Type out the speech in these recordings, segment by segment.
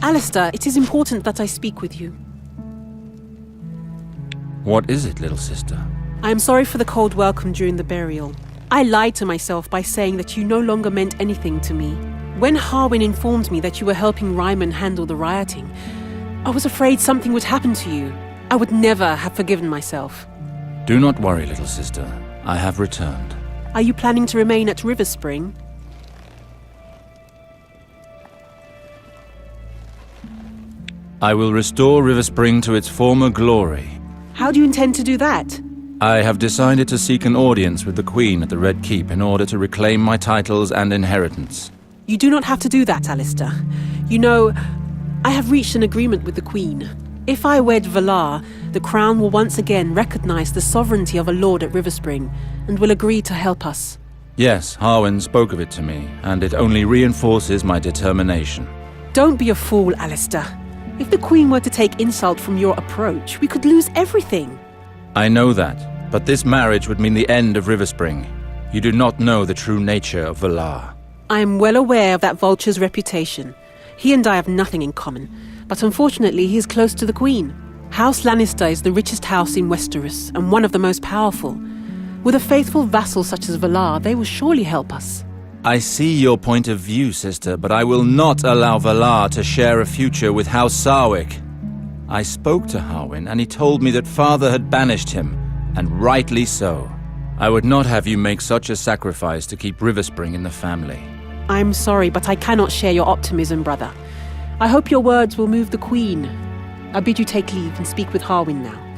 Alester, it is important that I speak with you. What is it, little sister? I am sorry for the cold welcome during the burial. I lied to myself by saying that you no longer meant anything to me. When Harwin informed me that you were helping Ryman handle the rioting, I was afraid something would happen to you. I would never have forgiven myself. Do not worry, little sister. I have returned. Are you planning to remain at River Spring? I will restore River Spring to its former glory. How do you intend to do that? I have decided to seek an audience with the Queen at the Red Keep in order to reclaim my titles and inheritance. You do not have to do that, Alester. You know, I have reached an agreement with the Queen. If I wed Valar, the Crown will once again recognize the sovereignty of a lord at River Spring and will agree to help us. Yes, Harwin spoke of it to me, and it only reinforces my determination. Don't be a fool, Alester. If the Queen were to take insult from your approach, we could lose everything. I know that, but this marriage would mean the end of River Spring. You do not know the true nature of Valar. I am well aware of that vulture's reputation. He and I have nothing in common, but unfortunately he is close to the Queen. House Lannister is the richest house in Westeros, and one of the most powerful. With a faithful vassal such as Valar, they will surely help us. I see your point of view, sister, but I will not allow Valar to share a future with House Sarwick. I spoke to Harwin, and he told me that father had banished him, and rightly so. I would not have you make such a sacrifice to keep River Spring in the family. I'm sorry, but I cannot share your optimism, brother. I hope your words will move the Queen. I bid you take leave and speak with Harwin now.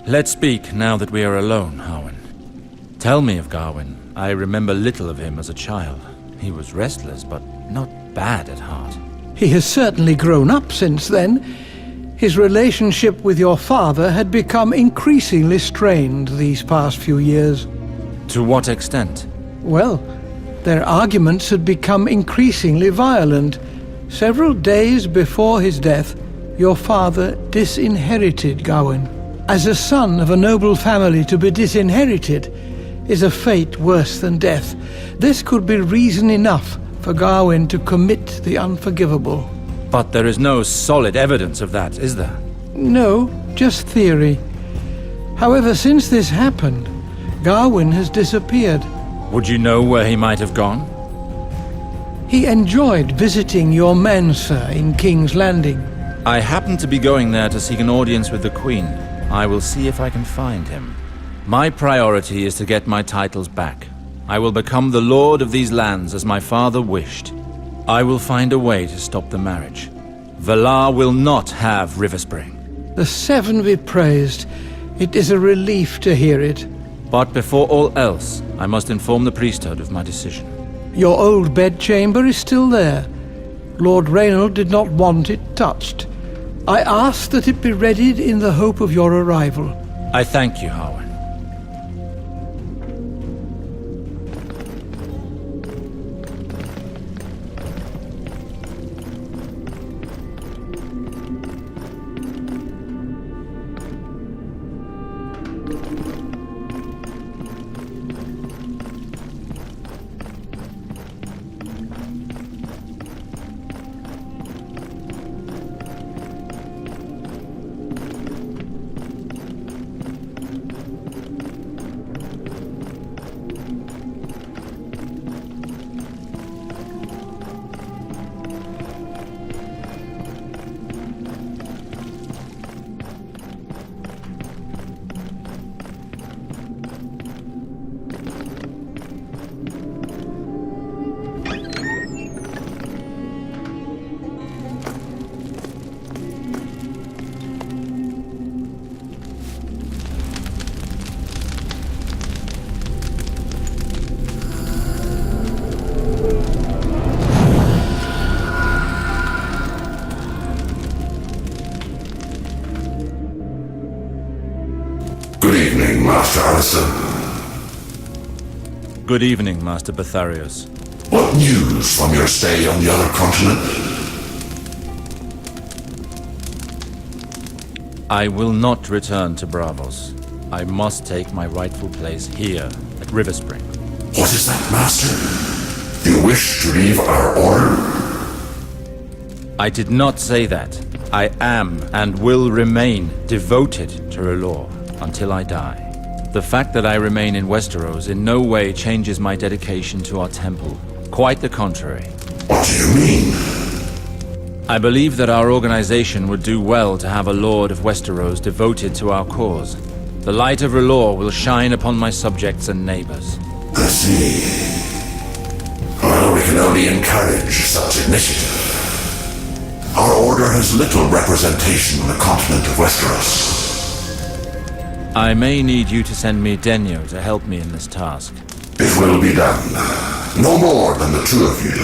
Let's speak now that we are alone, Harwin. Tell me of Gawen. I remember little of him as a child. He was restless, but not bad at heart. He has certainly grown up since then. His relationship with your father had become increasingly strained these past few years. To what extent? Well, their arguments had become increasingly violent. Several days before his death, your father disinherited Gawen. As a son of a noble family, to be disinherited is a fate worse than death. This could be reason enough for Gawen to commit the unforgivable. But there is no solid evidence of that, is there? No, just theory. However, since this happened, Gawen has disappeared. Would you know where he might have gone? He enjoyed visiting your men, sir, in King's Landing. I happen to be going there to seek an audience with the Queen. I will see if I can find him. My priority is to get my titles back. I will become the lord of these lands as my father wished. I will find a way to stop the marriage. Valar will not have River Spring. The Seven be praised. It is a relief to hear it. But before all else, I must inform the priesthood of my decision. Your old bedchamber is still there. Lord Reynald did not want it touched. I asked that it be readied in the hope of your arrival. I thank you, Harwin. Master Alester. Good evening, Master Betharius. What news from your stay on the other continent? I will not return to Bravos. I must take my rightful place here at River Spring. What is that, Master? You wish to leave our order? I did not say that. I am and will remain devoted to R'hllor until I die. The fact that I remain in Westeros in no way changes my dedication to our temple. Quite the contrary. What do you mean? I believe that our organization would do well to have a Lord of Westeros devoted to our cause. The light of R'hllor will shine upon my subjects and neighbors. I see. Well, we can only encourage such initiative. Our order has little representation on the continent of Westeros. I may need you to send me Denyo to help me in this task. It will be done. No more than the two of you.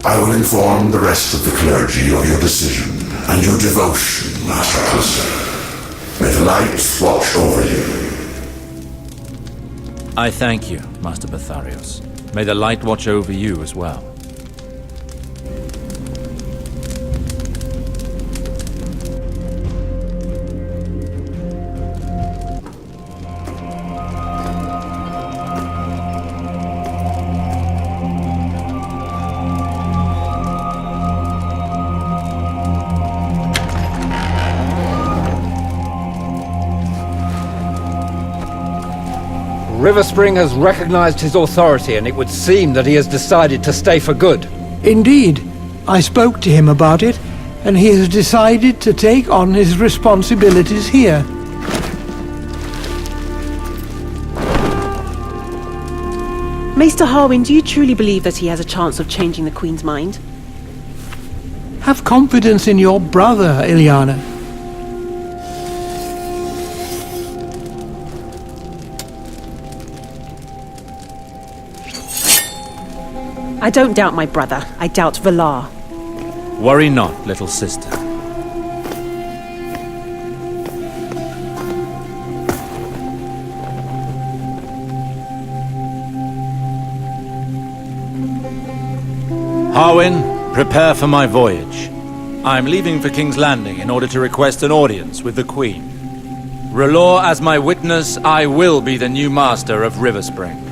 I will inform the rest of the clergy of your decision and your devotion, Master Alester. May the light watch over you. I thank you, Master Betharius. May the light watch over you as well. River Spring has recognized his authority, and it would seem that he has decided to stay for good. Indeed. I spoke to him about it, and he has decided to take on his responsibilities here. Maester Harwin, do you truly believe that he has a chance of changing the Queen's mind? Have confidence in your brother, Ilyana. I don't doubt my brother. I doubt Valar. Worry not, little sister. Harwin, prepare for my voyage. I'm leaving for King's Landing in order to request an audience with the Queen. R'hllor as my witness, I will be the new master of River Spring.